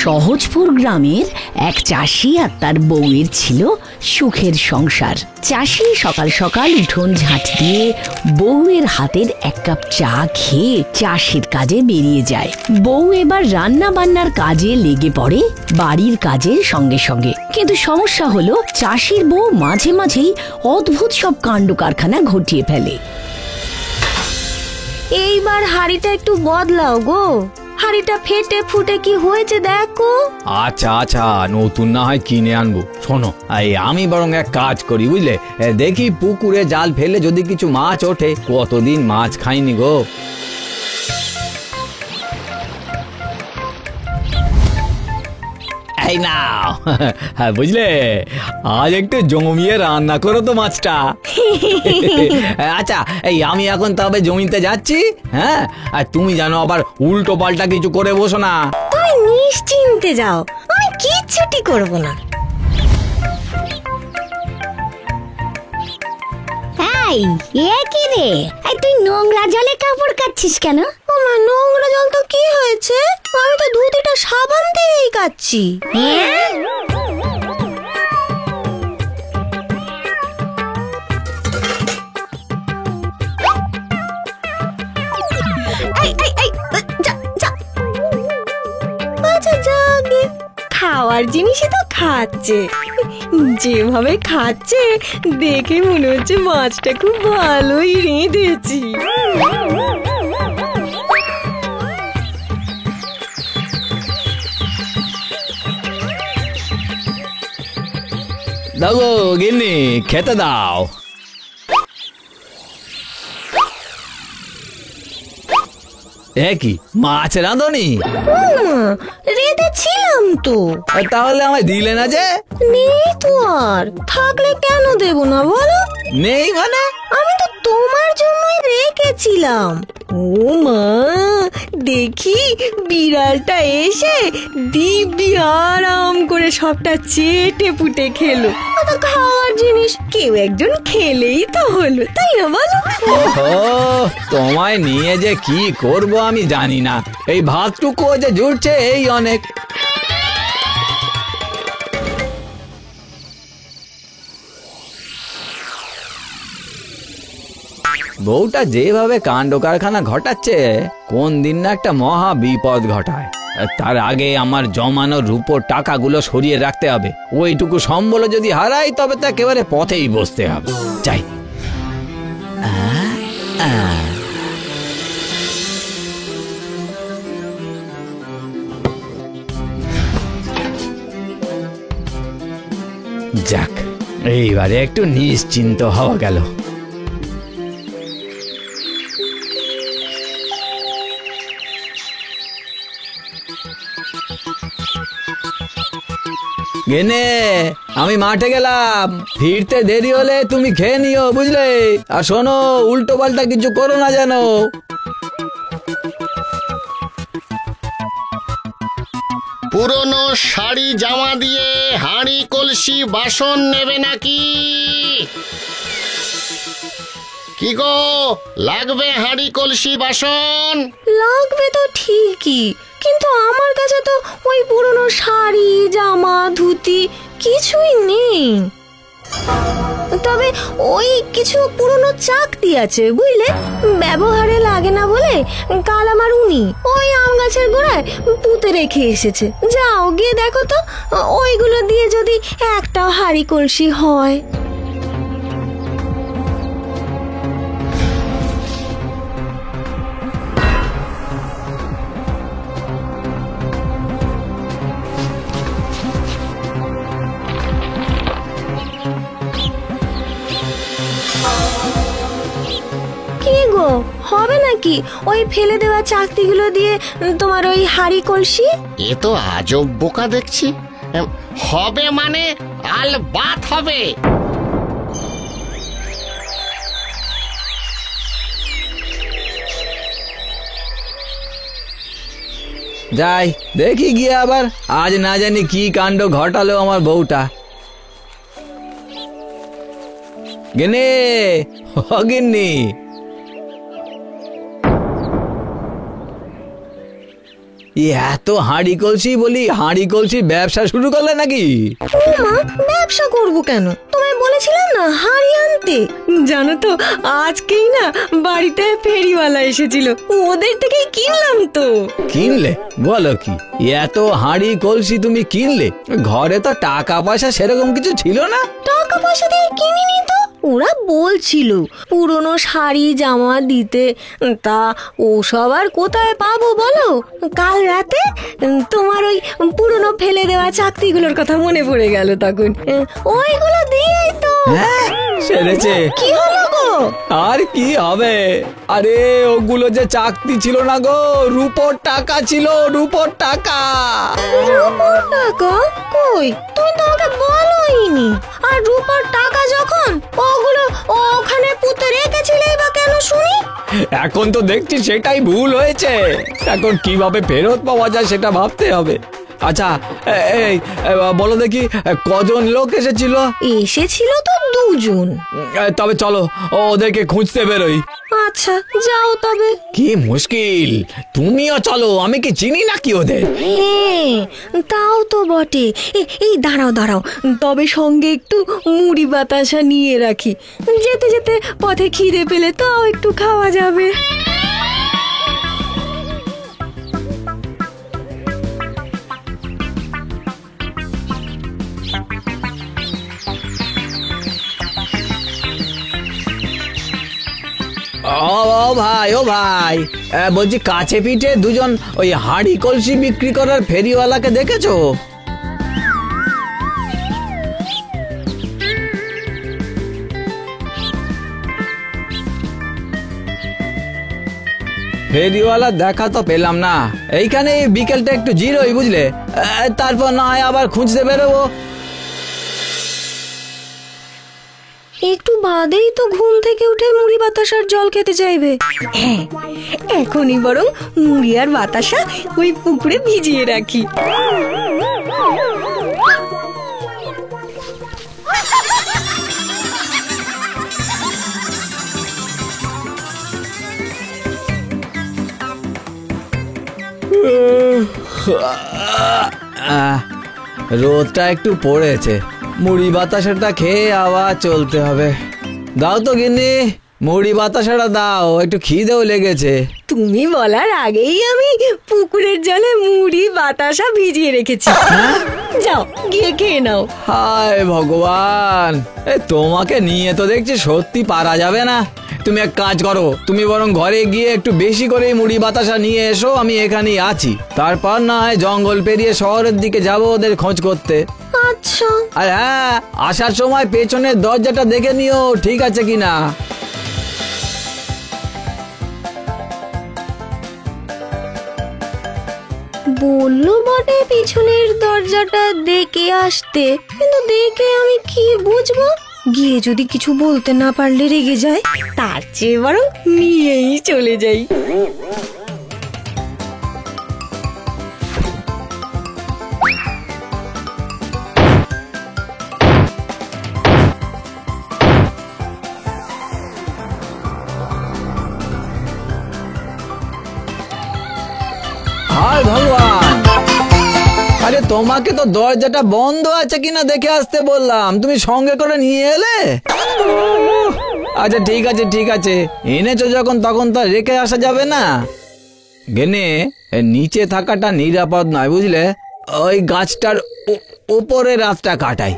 সহজপুর গ্রামের এক চাষি আর তার বউয়ের ছিল সুখের সংসার। চাষি সকাল সকাল উঠোন ঝাঁট দিয়ে বউয়ের হাতের এক কাপ চা খেয়ে চাষের কাজে বেরিয়ে যায়। বউ এবার রান্না বান্নার কাজে লেগে পড়ে বাড়ির কাজের সঙ্গে সঙ্গে। কিন্তু সমস্যা হলো চাষির বউ মাঝে মাঝেই অদ্ভুত সব কাণ্ড কারখানা ঘটিয়ে ফেলে। এইবার হাড়িটা একটু বদলাও গো, হাড়িটা ফেটে ফুটে কি হয়েছে দেখো। আচ্ছা আচ্ছা, নতুন না হয় কিনে আনবো। শোনো, আমি বরং এক কাজ করি বুঝলে, দেখি পুকুরে জাল ফেলে যদি কিছু মাছ ওঠে। কতদিন মাছ খাইনি গো। এই নাও, বুঝলে, আজ একটু জমিয়ে রান্না করো তো মাছটা। আচ্ছা, আমি এখন তবে জমিতে যাচ্ছি। হ্যাঁ, আর তুমি জানো আবার উল্টো পাল্টা কিছু করে বসো না। তুমি নিশ্চিন্তে যাও, আমি কিচ্ছুটি করবো না। কি রে, তুই নোংরা জলে কাপড় কাচ্ছিস কেন? আমার নোংরা জল তো কি হয়েছে, আমি তো ধুতিটা সাবান দিয়েই কাচ্ছি। আচ্ছা যাগে, খাওয়ার জিনিসই তো খাচ্ছে, যেভাবে খাচ্ছে দেখে মনে হচ্ছে মাছটা খুব ভালোই রেঁধেছি। দাও গো গিন্নি, খেতে দাও। কি মাছ রাঁধুনি? রেঁধেছিলাম তো। তাহলে আমায় দিলে না যে? নেই তো, আর থাকলে কেন দেব না বলো? নেই মানে? আমি তো তোমার জন্যই রেখেছিলাম। ও মা, দেখি বিড়ালটা এসে দিব্যি আরাম করে সবটা চেটে পুটে খেলো। খাওয়ার জিনিস কেউ একজন খেলেই তো হলো, তাই না বলো? তোমায় নিয়ে যে কি করব আমি জানি না, এই ভাতটুকু যে জুটছে এই অনেক। বউটা যেভাবে কাণ্ড কারখানা ঘটাচ্ছে, কোন দিন না একটা মহা বিপদ ঘটায়। তার আগে আমার জমানো রূপোর টাকাগুলো সরিয়ে রাখতে হবে। ওইটুকু সম্বল যদি হারাই তবে তো একেবারে পথেই বসতে হবে। চাই যাক, এইবারে একটু নিশ্চিন্ত হওয়া গেল। গেনে, আমি মাঠে গেলাম, ফিরতে দেরি হলে তুমি খেয়ে নিও বুঝলে। আর শোনো, উল্টো পাল্টা কিছু করো না যেন। পুরনো শাড়ি জামা দিয়ে হাঁড়ি কলসি বাসন নেবে নাকি? কি গো, লাগবে হাঁড়ি কলসি বাসন? লাগবে তো ঠিকই, কিন্তু আমার কাছে তো ওই পুরনো শাড়ি জামা ধুতি কিছুই নেই। তবে ওই কিছু পুরনো চাকতি আছে বুঝলে, ব্যবহারে লাগে না বলে কাল আমার উনি ওই আম গাছের গোড়ায় পুঁতে রেখে এসেছে। যাও গিয়ে দেখো তো, ওইগুলো দিয়ে যদি একটা হাঁড়ি কলসি হয়। হবে নাকি ওই ফেলে দেওয়া চাকতিগুলো দিয়ে তোমার ওই হাঁড়ি কলসি? এ তো আজব বোকা দেখছি। হবে মানে আলবাত হবে। যাই দেখি গিয়ে আবার, আজ না জানি কি কাণ্ড ঘটালো আমার বউটা। গিন্নি, ও গিন্নি, এত হাঁড়ি কলসি বলি হাঁড়ি কলসি ব্যবসা শুরু করলে নাকি? মা, ব্যবসা করব কেন? তোমায় বলেছিলাম না হাঁড়ি আনতে। জানো তো আজকেই না বাড়িতে ফেরিওয়ালা এসেছিল, ওদের থেকেই কিনলাম তো। কিনলে? বলো কি, এত হাঁড়ি কলসি তুমি কিনলে? ঘরে তো টাকা পয়সা সেরকম কিছু ছিল না। টাকা পয়সা দিয়ে কিনিনি তো, ওরা বলছিল পুরনো শাড়ি জামা দিতে, তা ওসব আর কোথায় পাবো বলো? কাল রাতে তোমার ওই পুরনো ফেলে দেওয়া চাকতিগুলোর কথা মনে পড়ে গেল, তখন ওইগুলো দিয়েই তো। হ্যাঁ, সেরেছে। কি হলো গো? আর কি হবে, আরে ওগুলো যে চাকতি ছিল না গো, রূপোর টাকা ছিল, রূপোর টাকা। রূপোর টাকা? কই, তুমি তো আমাকে বলোইনি। আর রূপোর টাকা যখন, ওগুলো ওখানে পুঁতে রেখেছিলে বা কেন শুনি? এখন তো দেখছি সেটাই ভুল হয়েছে, এখন কিভাবে ফেরত পাওয়া যায় সেটা ভাবতে হবে। আচ্ছা এই বলো দেখি, কজন লোক এসেছিল? এসেছিল তো দুজন। তবে চলো ওদেরকে খুঁজতে বেরোই। আচ্ছা যাও তবে। কি মুশকিল, তুমিও চলো, আমি কি চিনি নাকি ওদের? হ্যাঁ তাও তো বটে। এই দাঁড়াও দাঁড়াও, তবে সঙ্গে একটু মুড়ি বাতাসা নিয়ে রাখি, যেতে যেতে পথে খিদে পেলে তাও একটু খাওয়া যাবে। ও ভাই, ও ভাই, বলছি কাছে পিঠে দুজন ওই হাঁড়ি কলসি বিক্রি করার ফেরিওয়ালাকে দেখেছো? ফেরিওয়ালা দেখা তো পেলাম না, এইখানে বিকেলটা একটু জিরোই বুঝলে, তারপর না হয় আবার খুঁজতে বেরোবো। একটু বাদেই তো ঘুম থেকে উঠে মুড়ি বাতাসার জল খেতে চাইবে। হ্যাঁ, এখনই বরং মুড়ি আর বাতাসা ওই পুকুরে ভিজিয়ে রাখি। রোদটা একটু পড়েছে, মুড়ি বাতাসাটা খেয়ে আবার চলতে হবে। দাও তো গিন্নি, মুড়ি বাতাসাটা দাও, একটু খিদেও লেগেছে। তুমি বলার আগেই আমি পুকুরের জলে মুড়ি বাতাসা ভিজিয়ে রেখেছি, যাও গিয়ে খেয়ে নাও। হায় ভগবান, তোমাকে নিয়ে তো দেখছি সত্যি পারা যাবে না। তুমি এক কাজ করো, তুমি বরং ঘরে গিয়ে একটু বেশি করে মুড়ি বাতাসা নিয়ে এসো, আমি এখানেই আছি। তারপর না হয় জঙ্গল পেরিয়ে শহরের দিকে যাবো ওদের খোঁজ করতে। আচ্ছা। আর হ্যাঁ, আসার সময় পেছনের দরজাটা দেখে নিও ঠিক আছে কিনা। বললো বটে পিছনের দরজাটা দেখে আসতে, কিন্তু দেখে আমি কি বুঝবো? গিয়ে যদি কিছু বলতে না পারলে রেগে যায়, তার চেয়ে বরং নিয়েই চলে যাই। হায় ভগবান, আরে তোমাকে তো দরজাটা বন্ধ আছে কিনা দেখে আসতে বললাম, তুমি সঙ্গে করে নিয়ে এলে। আচ্ছা ঠিক আছে ঠিক আছে, এনেছো যখন তখন তো রেখে আসা যাবে না। গেনে নিচে থাকাটা নিরাপদ নয় বুঝলে, ওই গাছটার উপরে রাতটা কাটাই।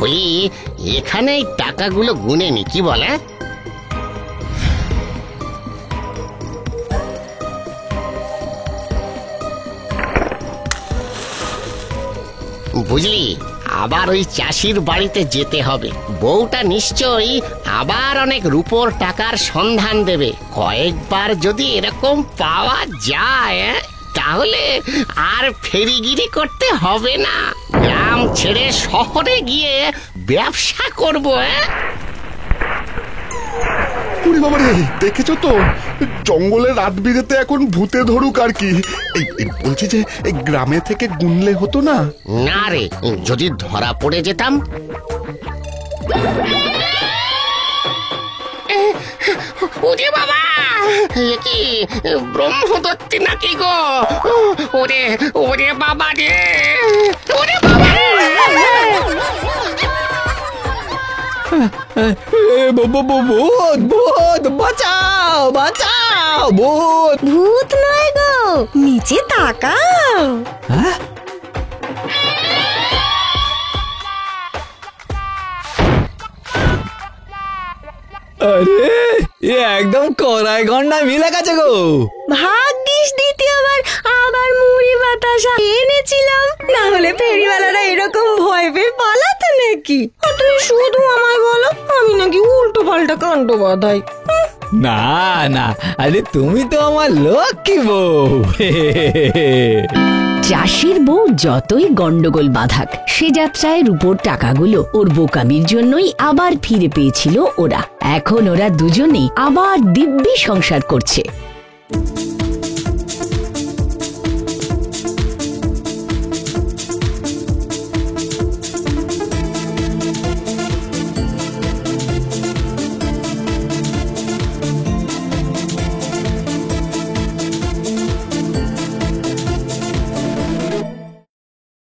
বলি এখানে এই টাকাগুলো গুনে নি, কি বলে? বুঝলি, আবার ওই চাষির বাড়িতে যেতে হবে। বউটা নিশ্চয়ই আবার অনেক রূপোর টাকার সন্ধান দেবে। কয়েকবার যদি এরকম পাওয়া যায় তাহলে আর ফেরিগিরি করতে হবে না, গ্রাম ছেড়ে শহরে গিয়ে ব্যবসা করবো। ওরে বাবা রে, দেখেছো তো, জঙ্গলে রাত বিরেতে এখন ভূতে ধরুক আর কি। বলছি যে এই গ্রামে থেকে গুনলে হতো না? না রে, যদি ধরা পড়ে যেতাম। ওরে বাবা, এ কি ব্রহ্মদত্তি নাকি গো? ওরে ওরে বাবা রে, ওরে বাবা রে। ভূত ভূত, বাঁচাও বাঁচাও, ভূত। ভূত নয় গো, নিচে তাকাও। হ্যাঁ? আরে এ একদম কড়াই গন্ডায় মিলে গেছে গো। ভাগ্যিস দ্বিতীয়বার আবার মুড়ি বাতাসা এনেছিলাম, না হলে ফেরিওয়ালারা এরকম ভয় পেয়ে পালাতো নাকি? আর তুই শুধু আমায় বলো আমি নাকি উল্টো পাল্টা কাণ্ড বাঁধাই। না না, আরে তুমি তো আমার লক্ষ্মী বউ। চাষির বউ যতই গন্ডগোল বাঁধাক, সে যাত্রায় রূপোর টাকাগুলো ওর বোকামির জন্যই আবার ফিরে পেয়েছিল ওরা। এখন ওরা দুজনেই আবার দিব্যি সংসার করছে।